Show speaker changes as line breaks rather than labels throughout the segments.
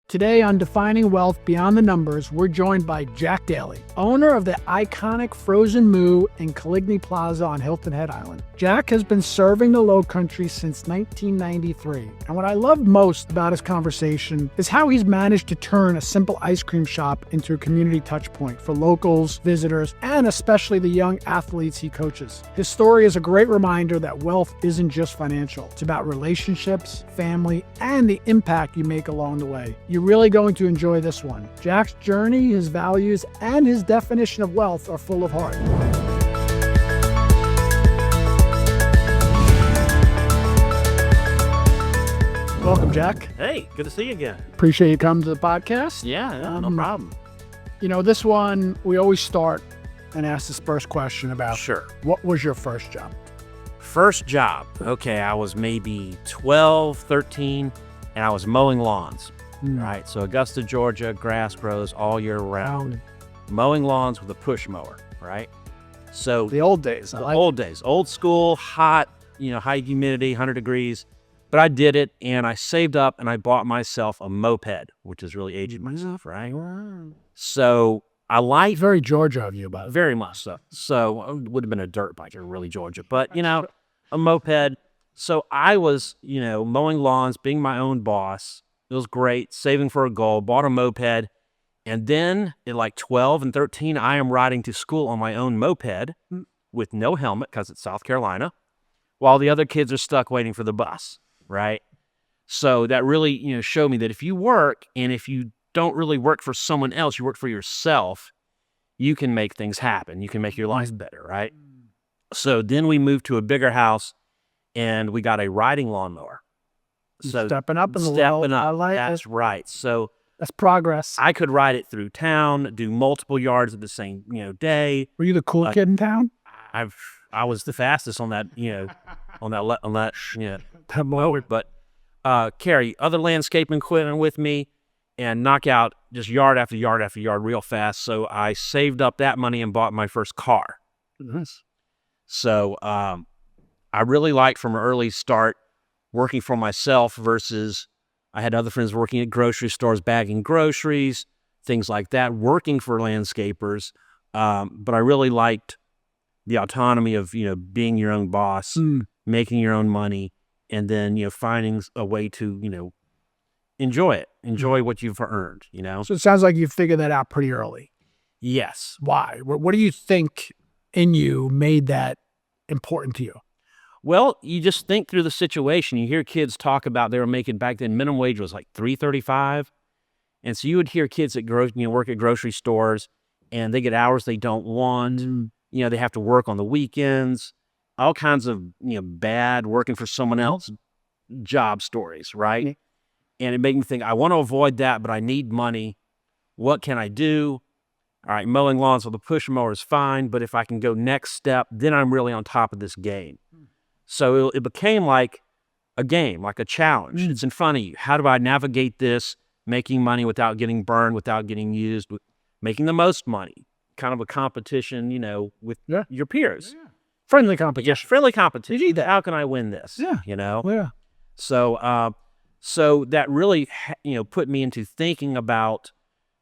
Today on Defining Wealth Beyond the Numbers, we're joined by Jack Daly, owner of the iconic Frozen Moo in Caligny Plaza on Hilton Head Island. Jack has been serving the Low Country since 1993, and what I love most about his conversation is how he's managed to turn a simple ice cream shop into a community touch point for locals, visitors, and especially the young athletes he coaches. His story is a great reminder that wealth isn't just financial. It's about relationships, family, and the impact you make along the way. You're really going to enjoy this one. Jack's journey, his values, and his definition of wealth are full of heart. Welcome, Jack.
Hey, good to see you again.
Appreciate you coming to the podcast.
Yeah, no problem.
You know, this one, we always start and ask this first question about what was your first job?
First job. Okay, I was maybe 12, 13, and I was mowing lawns. Right, so Augusta, Georgia, grass grows all year round. Mowing lawns with a push mower, right? So
the old days.
Old days. Old school, hot, high humidity, 100 degrees. But I did it, and I saved up, and I bought myself a moped, which is really aging myself, right? So I like...
Very Georgia of you, by the way.
Very much so. So it would have been a dirt bike, really Georgia. But, a moped. So I was, mowing lawns, being my own boss. It was great, saving for a goal, bought a moped, and then at like 12 and 13, I am riding to school on my own moped with no helmet because it's South Carolina, while the other kids are stuck waiting for the bus, right? So that really, showed me that if you work, and if you don't really work for someone else, you work for yourself, you can make things happen. You can make your life better, right? So then we moved to a bigger house, and we got a riding lawnmower. So
stepping up in the
world.
I like
That's
it.
right. So
that's progress.
I could ride it through town, do multiple yards at the same, day.
Were you the cool kid in town?
I was the fastest on that, that mower. But carry other landscaping equipment with me and knock out just yard after yard after yard real fast. So I saved up that money and bought my first car.
Nice.
So I really liked from an early start working for myself versus I had other friends working at grocery stores, bagging groceries, things like that, working for landscapers. But I really liked the autonomy of, being your own boss, making your own money, and then, finding a way to, enjoy what you've earned,
So it sounds like you figured that out pretty early.
Yes.
Why? What do you think in you made that important to you?
Well, you just think through the situation. You hear kids talk about they were making back then, minimum wage was like $3.35. And so you would hear kids that work at grocery stores and they get hours they don't want. They have to work on the weekends, all kinds of, bad working for someone else job stories, right? And it made me think, I want to avoid that, but I need money. What can I do? All right, mowing lawns with a push mower is fine, but if I can go next step, then I'm really on top of this game. So it became like a game, like a challenge. It's in front of you. How do I navigate this, making money without getting burned, without getting used, making the most money? Kind of a competition, with your peers.
Yeah. Friendly competition.
Yes, friendly competition. How can I win this?
Yeah. Yeah.
So that really, put me into thinking about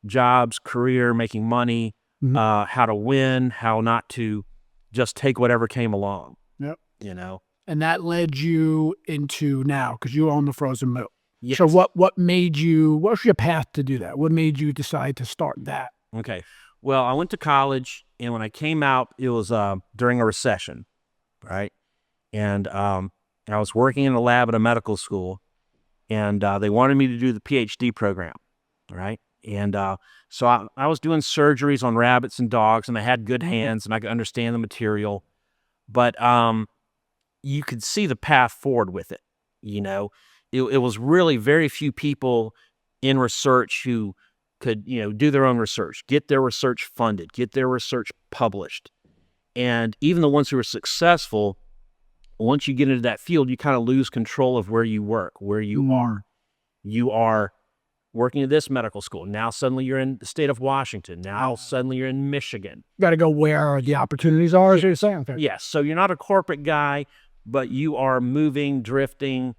jobs, career, making money, how to win, how not to just take whatever came along.
Yep.
And
that led you into now, because you own the Frozen Moo.
Yes.
So what was your path to do that? What made you decide to start that?
Okay. Well, I went to college, and when I came out, it was during a recession, right? And I was working in a lab at a medical school, and they wanted me to do the PhD program, right? And so I was doing surgeries on rabbits and dogs, and I had good hands, and I could understand the material. But you could see the path forward with it. It was really very few people in research who could, do their own research, get their research funded, get their research published. And even the ones who were successful, once you get into that field, you kind of lose control of where you work, where you are. You are working at this medical school. Now suddenly you're in the state of Washington. Now suddenly you're in Michigan.
You got to go where the opportunities are, as you're saying.
Yes. So you're not a corporate guy, but you are moving, drifting,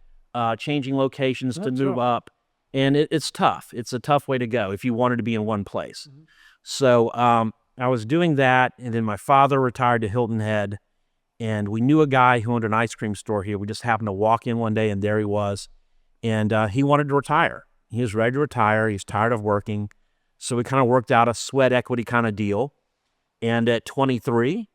changing locations to move up. And it's tough. It's a tough way to go if you wanted to be in one place. So I was doing that, and then my father retired to Hilton Head, and we knew a guy who owned an ice cream store here. We just happened to walk in one day, and there he was. And he wanted to retire. He was ready to retire. He's tired of working. So we kind of worked out a sweat equity kind of deal. And at 23,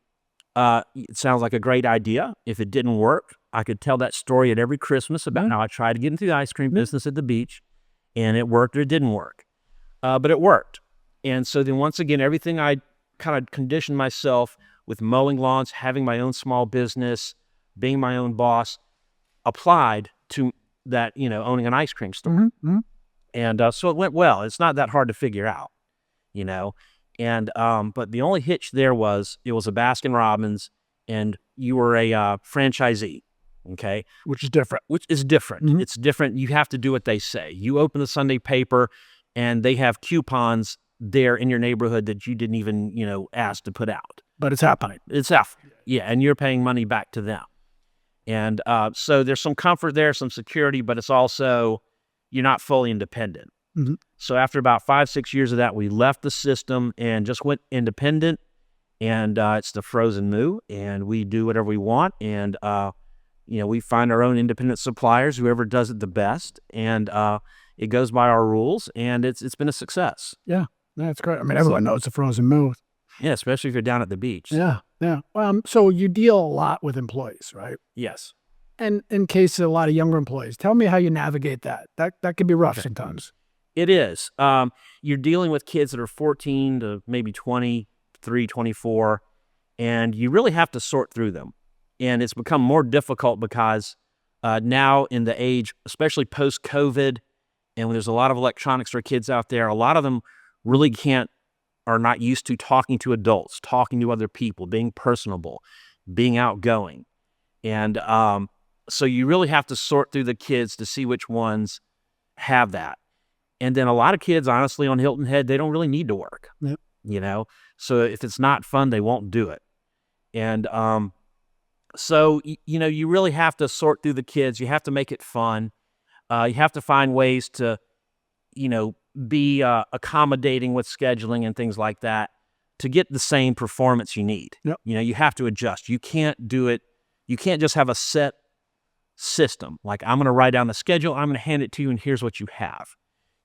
it sounds like a great idea. If it didn't work, I could tell that story at every Christmas about how I tried to get into the ice cream business at the beach, and it worked or it didn't work. But it worked. And so then once again, everything I kind of conditioned myself with mowing lawns, having my own small business, being my own boss, applied to that, owning an ice cream store. And so it went well. It's not that hard to figure out, And but the only hitch there was it was a Baskin Robbins, and you were a franchisee, okay?
Which is different.
Which is different. It's different. You have to do what they say. You open the Sunday paper, and they have coupons there in your neighborhood that you didn't even, ask to put out.
But it's happening.
It's happening. Yeah, and you're paying money back to them. And so there's some comfort there, some security, but it's also you're not fully independent. So after about 5-6 years of that, we left the system and just went independent. And it's the Frozen Moo, and we do whatever we want. And we find our own independent suppliers, whoever does it the best, and it goes by our rules, and it's been a success.
Yeah, that's great. I mean, everyone knows the Frozen Moo.
Yeah, especially if you're down at the beach.
Yeah. So you deal a lot with employees, right?
Yes.
And in case of a lot of younger employees, tell me how you navigate that. That can be rough sometimes.
It is. You're dealing with kids that are 14 to maybe 23, 24, and you really have to sort through them. And it's become more difficult because now in the age, especially post-COVID, and when there's a lot of electronics for kids out there, a lot of them really are not used to talking to adults, talking to other people, being personable, being outgoing. And so you really have to sort through the kids to see which ones have that. And then a lot of kids, honestly, on Hilton Head, they don't really need to work.
Yep.
So if it's not fun, they won't do it. And so, you really have to sort through the kids. You have to make it fun. You have to find ways to, be accommodating with scheduling and things like that to get the same performance you need.
Yep.
You have to adjust. You can't do it. You can't just have a set system. Like, I'm going to write down the schedule. I'm going to hand it to you, and here's what you have.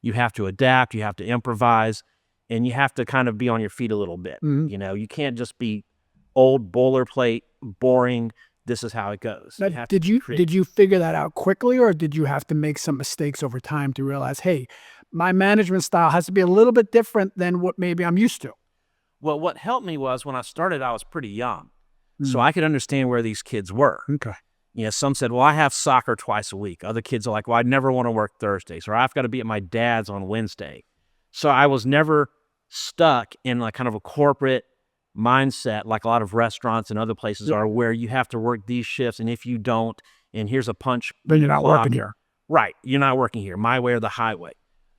You have to adapt. You have to improvise, and you have to kind of be on your feet a little bit. You can't just be old boilerplate, boring. This is how it goes.
Now, did you figure that out quickly, or did you have to make some mistakes over time to realize, hey, my management style has to be a little bit different than what maybe I'm used to?
Well, what helped me was when I started, I was pretty young, so I could understand where these kids were.
Okay.
Some said, well, I have soccer twice a week. Other kids are like, well, I never want to work Thursdays, or I've got to be at my dad's on Wednesday. So I was never stuck in like kind of a corporate mindset like a lot of restaurants and other places are, where you have to work these shifts, and if you don't, and here's a punch,
then you're not
clock.
working here.
Right. You're not working here. My way or the highway.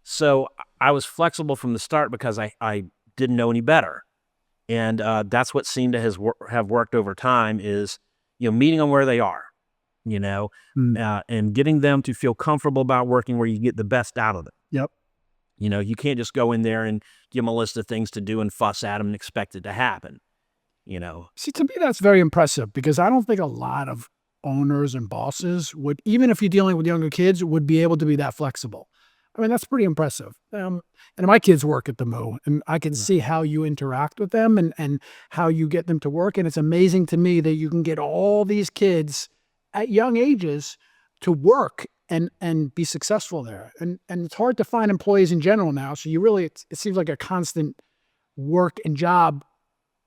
So I was flexible from the start because I didn't know any better. And that's what seemed to have worked over time is, meeting them where they are, and getting them to feel comfortable about working where you get the best out of it.
Yep.
You can't just go in there and give them a list of things to do and fuss at them and expect it to happen,
See, to me, that's very impressive because I don't think a lot of owners and bosses would, even if you're dealing with younger kids, would be able to be that flexible. I mean, that's pretty impressive. And my kids work at the Moo, and I can see how you interact with them and how you get them to work. And it's amazing to me that you can get all these kids at young ages to work and be successful there. And it's hard to find employees in general now. So it seems like a constant work and job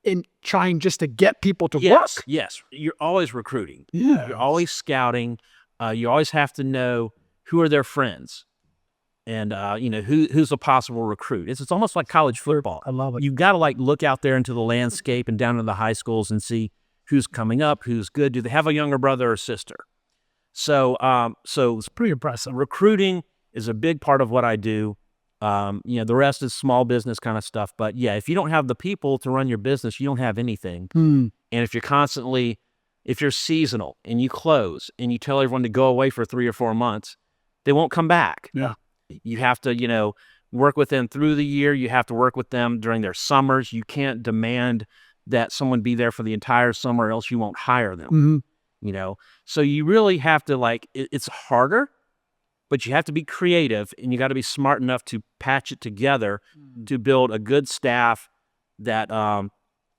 in trying just to get people to work.
Yes. You're always recruiting.
Yeah.
You're always scouting. You always have to know who are their friends. And, who's a possible recruit. It's almost like college football.
I love it.
You've got to look out there into the landscape and down to the high schools and see who's coming up, who's good. Do they have a younger brother or sister? So
It's pretty impressive.
recruiting is a big part of what I do. The rest is small business kind of stuff. But yeah, if you don't have the people to run your business, you don't have anything. And if you're seasonal and you close and you tell everyone to go away for 3 or 4 months, they won't come back.
Yeah.
You have to, work with them through the year. You have to work with them during their summers. You can't demand that someone be there for the entire summer, or else you won't hire them. So you really have to it's harder, but you have to be creative, and you got to be smart enough to patch it together to build a good staff that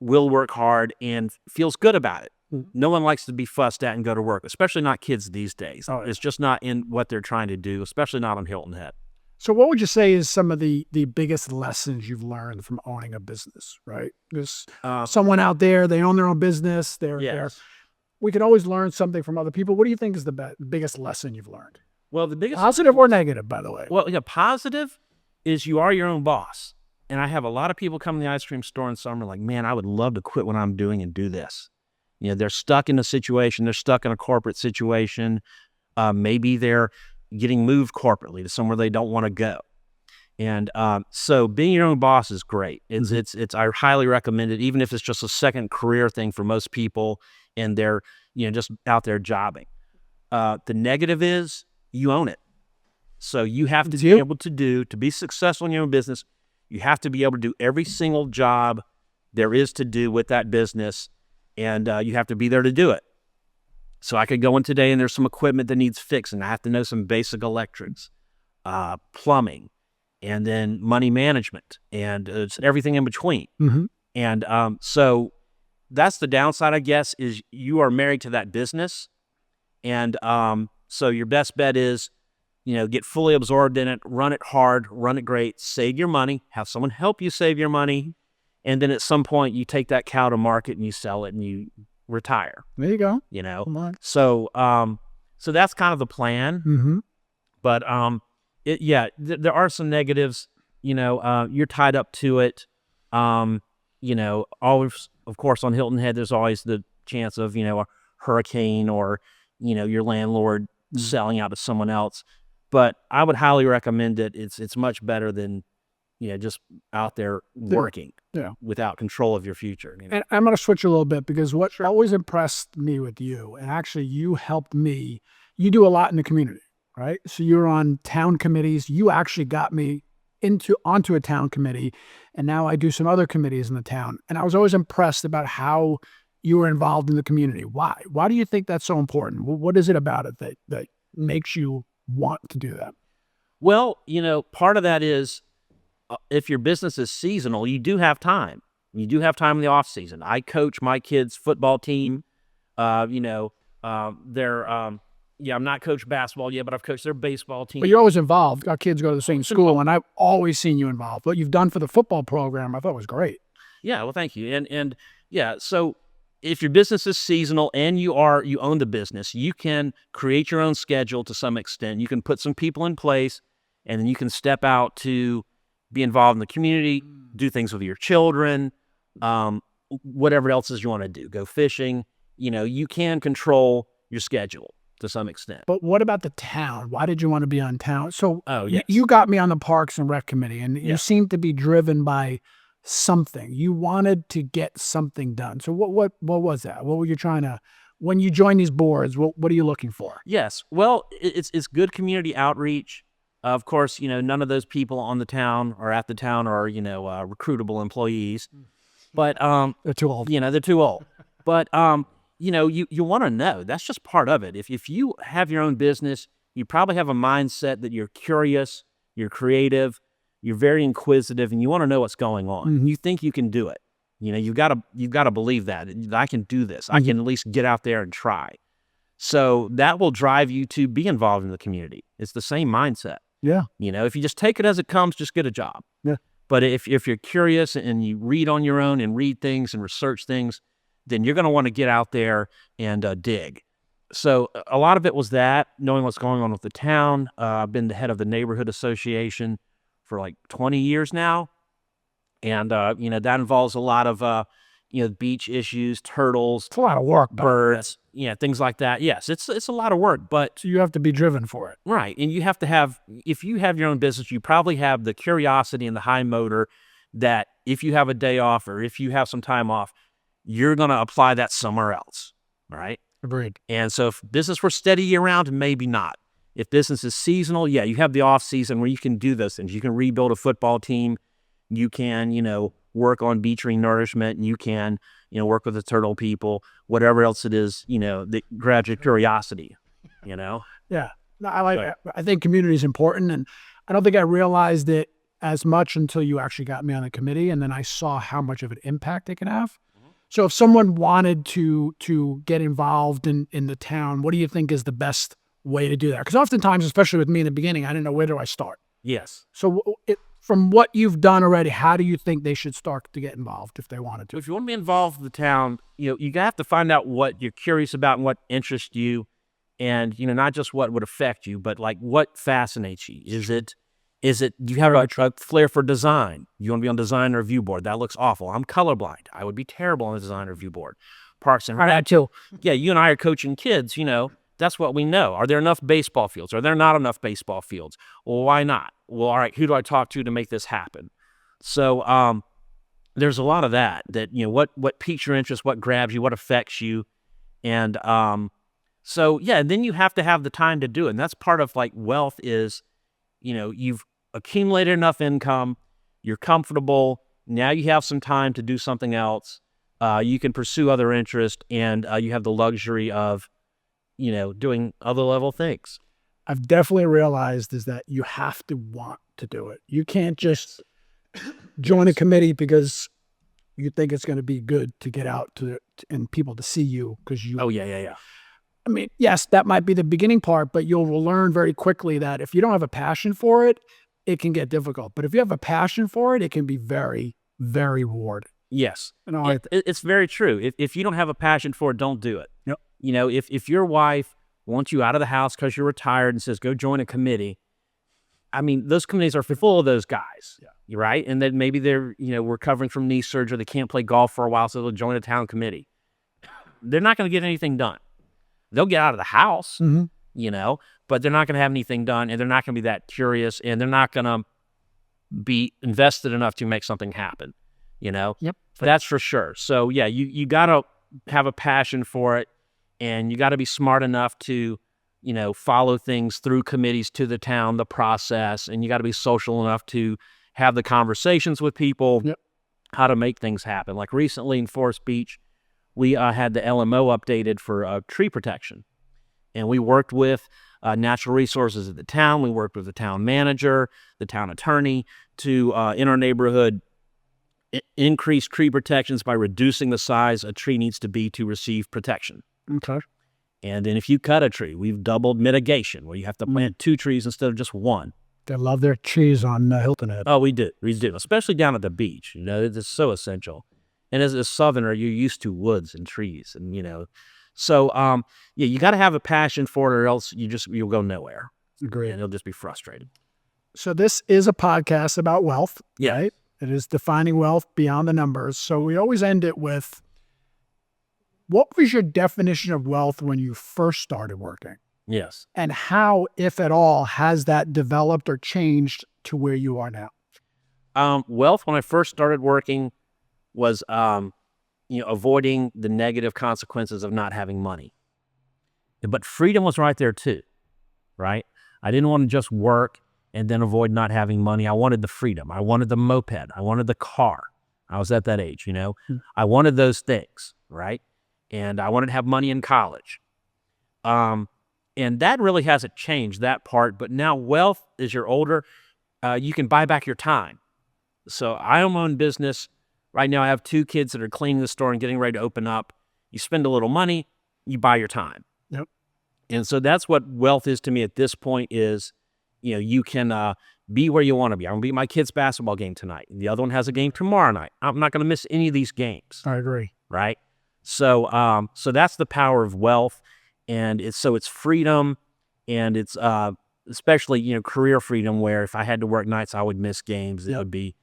will work hard and feels good about it. No one likes to be fussed at and go to work, especially not kids these days. It's just not in what they're trying to do, especially not on Hilton Head.
So what would you say is some of the biggest lessons you've learned from owning a business, right? There's someone out there, they own their own business. We can always learn something from other people. What do you think is the biggest lesson you've learned?
Well, the biggest...
Positive or negative, by the way?
Well, positive is you are your own boss. And I have a lot of people come to the ice cream store in summer like, man, I would love to quit what I'm doing and do this. They're stuck in a situation. They're stuck in a corporate situation. Maybe they're getting moved corporately to somewhere they don't want to go. And so being your own boss is great. It's I highly recommend it, even if it's just a second career thing for most people and they're, just out there jobbing. The negative is you own it. So you have to be able to be successful in your own business, you have to be able to do every single job there is to do with that business, and you have to be there to do it. So I could go in today and there's some equipment that needs fixing. I have to know some basic electrics, plumbing, and then money management, and it's everything in between. And so that's the downside, I guess, is you are married to that business. And so your best bet is, get fully absorbed in it, run it hard, run it great, save your money, have someone help you save your money. And then at some point you take that cow to market and you sell it and you retire.
There you go.
So so that's kind of the plan. But there are some negatives. You're tied up to it. Always, of course, on Hilton Head there's always the chance of a hurricane or your landlord selling out to someone else. But I would highly recommend it. It's much better than just out there working without control of your future.
And I'm going to switch a little bit, because what always impressed me with you, and actually you helped me, you do a lot in the community, right? So you're on town committees. You actually got me onto a town committee, and now I do some other committees in the town. And I was always impressed about how you were involved in the community. Why? Why do you think that's so important? What is it about it that makes you want to do that?
Well, part of that is, if your business is seasonal, you do have time. You do have time in the off season. I coach my kids' football team. I'm not coached basketball yet, but I've coached their baseball team.
But you're always involved. Our kids go to the same school, and I've always seen you involved. What you've done for the football program, I thought was great.
Yeah, well, thank you. And so if your business is seasonal and you own the business, you can create your own schedule to some extent. You can put some people in place, and then you can step out to be involved in the community, do things with your children, whatever else is you want to do, go fishing. You can control your schedule to some extent.
But what about the town? Why did you want to be on town? So
yes.
you got me on the Parks and Rec Committee, and you seem to be driven by something. You wanted to get something done. So what was that? What were you trying to, when you join these boards, what are you looking for?
Yes. Well, it's good community outreach. Of course, none of those people on the town or at the town are, recruitable employees. But
they're too old.
They're too old. But you want to know. That's just part of it. If you have your own business, you probably have a mindset that you're curious, you're creative, you're very inquisitive, and you want to know what's going on. You think you can do it. You've got to believe that I can do this. I can at least get out there and try. So that will drive you to be involved in the community. It's the same mindset.
Yeah.
If you just take it as it comes, just get a job.
Yeah.
But if you're curious and you read on your own and read things and research things, then you're going to want to get out there and dig. So a lot of it was that, knowing what's going on with the town. I've been the head of the neighborhood association for like 20 years now. And, that involves a lot of, beach issues, turtles.
It's a lot of work.
Birds, things like that. Yes, it's a lot of work, but...
So you have to be driven for it.
Right, and you have to have, if you have your own business, you probably have the curiosity and the high motor that if you have a day off or if you have some time off, you're going to apply that somewhere else, right?
Agreed.
And so if business were steady year-round, maybe not. If business is seasonal, yeah, you have the off season where you can do those things. You can rebuild a football team. You can, work on beach renourishment, and you can, work with the turtle people, whatever else it is, that grabs your curiosity,
Yeah. No,
Right.
I think community is important, and I don't think I realized it as much until you actually got me on the committee, and then I saw how much of an impact it can have. So if someone wanted to get involved in the town, what do you think is the best way to do that? Because oftentimes, especially with me in the beginning, I didn't know, where do I start?
Yes.
So from what you've done already, how do you think they should start to get involved if they wanted to?
If you want to be involved with the town, you have to find out what you're curious about and what interests you, and not just what would affect you, but like what fascinates you. Do you have a flair for design? You want to be on design review board? That looks awful. I'm colorblind. I would be terrible on the design review board. Parks and Rec
too.
Yeah, you and I are coaching kids. That's what we know. Are there enough baseball fields? Are there not enough baseball fields? Well, why not? Well, all right, who do I talk to make this happen? So there's a lot of that what piques your interest, what grabs you, what affects you. And so, yeah, and then you have to have the time to do it. And that's part of like wealth is, you've accumulated enough income, you're comfortable, now you have some time to do something else. You can pursue other interests, and you have the luxury of, doing other level things.
I've definitely realized is that you have to want to do it. You can't just join a committee because you think it's going to be good to get out and people to see you because you.
Oh, yeah.
I mean, yes, that might be the beginning part, but you'll learn very quickly that if you don't have a passion for it, it can get difficult. But if you have a passion for it, it can be very, very rewarding.
Yes. It's very true. If you don't have a passion for it, don't do it.
Yep.
If your wife wants you out of the house because you're retired and says, go join a committee, I mean, those committees are full of those guys. Yeah. Right? And then maybe they're, recovering from knee surgery. They can't play golf for a while, so they'll join a town committee. They're not going to get anything done. They'll get out of the house, but they're not going to have anything done, and they're not going to be that curious, and they're not going to be invested enough to make something happen,
Yep.
That's for sure. So, yeah, you got to have a passion for it, and you got to be smart enough to, follow things through committees to the town, the process, and you got to be social enough to have the conversations with people, how to make things happen. Like recently in Forest Beach, we had the LMO updated for tree protection. And we worked with natural resources at the town. We worked with the town manager, the town attorney to, in our neighborhood, increase tree protections by reducing the size a tree needs to be to receive protection.
Okay.
And then if you cut a tree, we've doubled mitigation, where you have to plant 2 trees instead of just 1.
They love their trees on Hilton Head.
Oh, we do, especially down at the beach. It's so essential. And as a Southerner, you're used to woods and trees, and so yeah, you got to have a passion for it, or else you'll go nowhere.
Agreed.
And you'll just be frustrated.
So this is a podcast about wealth,
Yeah.
right? It is defining wealth beyond the numbers. So we always end it with, what was your definition of wealth when you first started working?
Yes.
And how, if at all, has that developed or changed to where you are now?
Wealth, when I first started working, was avoiding the negative consequences of not having money. But freedom was right there too, right? I didn't want to just work and then avoid not having money. I wanted the freedom. I wanted the moped. I wanted the car. I was at that age, I wanted those things, right? And I wanted to have money in college. And that really hasn't changed, that part. But now wealth, as you're older, you can buy back your time. So I own my own business. Right now I have 2 kids that are cleaning the store and getting ready to open up. You spend a little money, you buy your time.
Yep.
And so that's what wealth is to me at this point is, you can be where you want to be. I'm going to be at my kid's basketball game tonight. The other one has a game tomorrow night. I'm not going to miss any of these games.
I agree.
Right? So so that's the power of wealth. And it's freedom, and it's especially, career freedom, where if I had to work nights, I would miss games. It would be,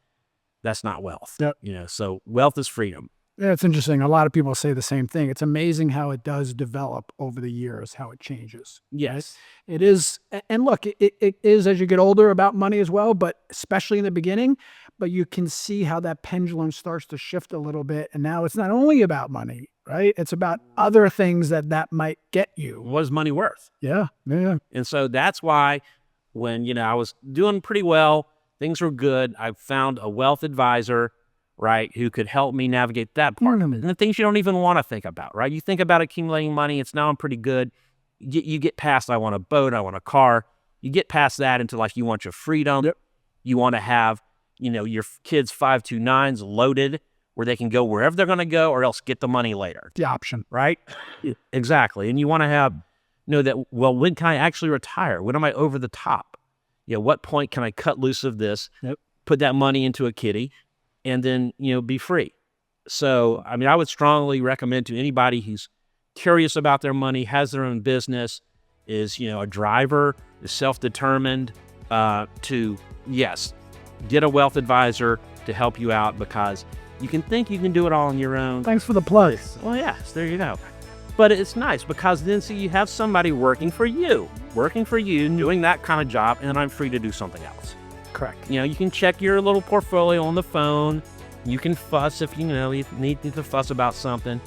that's not wealth.
Yep.
So wealth is freedom.
Yeah, it's interesting. A lot of people say the same thing. It's amazing how it does develop over the years, how it changes.
Yes.
Right? It is. And look, it is as you get older about money as well, but especially in the beginning. But you can see how that pendulum starts to shift a little bit. And now it's not only about money, right? It's about other things that might get you.
What is money worth?
Yeah.
And so that's why when, I was doing pretty well, things were good, I found a wealth advisor, right, who could help me navigate that part of it. And the things you don't even want to think about, right? You think about accumulating money, it's now I'm pretty good. You get past, I want a boat, I want a car. You get past that into like you want your freedom.
Yep.
You want to have, your kids' 529s loaded where they can go wherever they're going to go or else get the money later.
The option.
Right? Exactly. And you want to have, that, well, when can I actually retire? When am I over the top? What point can I cut loose of this, put that money into a kitty, and then, be free? So, I would strongly recommend to anybody who's curious about their money, has their own business, is, a driver, is self-determined, to, yes, get a wealth advisor to help you out, because you can think you can do it all on your own.
Thanks for the plug.
Well, yes, there you go. But it's nice because then you have somebody working for you, doing that kind of job, and I'm free to do something else.
Correct.
You can check your little portfolio on the phone. You can fuss if you need to fuss about something.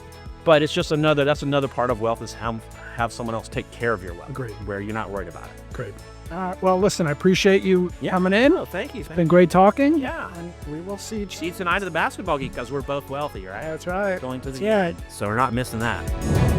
But it's just that's another part of wealth is have someone else take care of your wealth.
Agreed.
Where you're not worried about it.
Great. All right. Well, listen, I appreciate you coming in.
Oh, thank you.
It's been great talking.
Yeah.
And we will see
you tonight at the basketball game because we're both wealthy, right?
That's right.
Going to the game. So we're not missing that.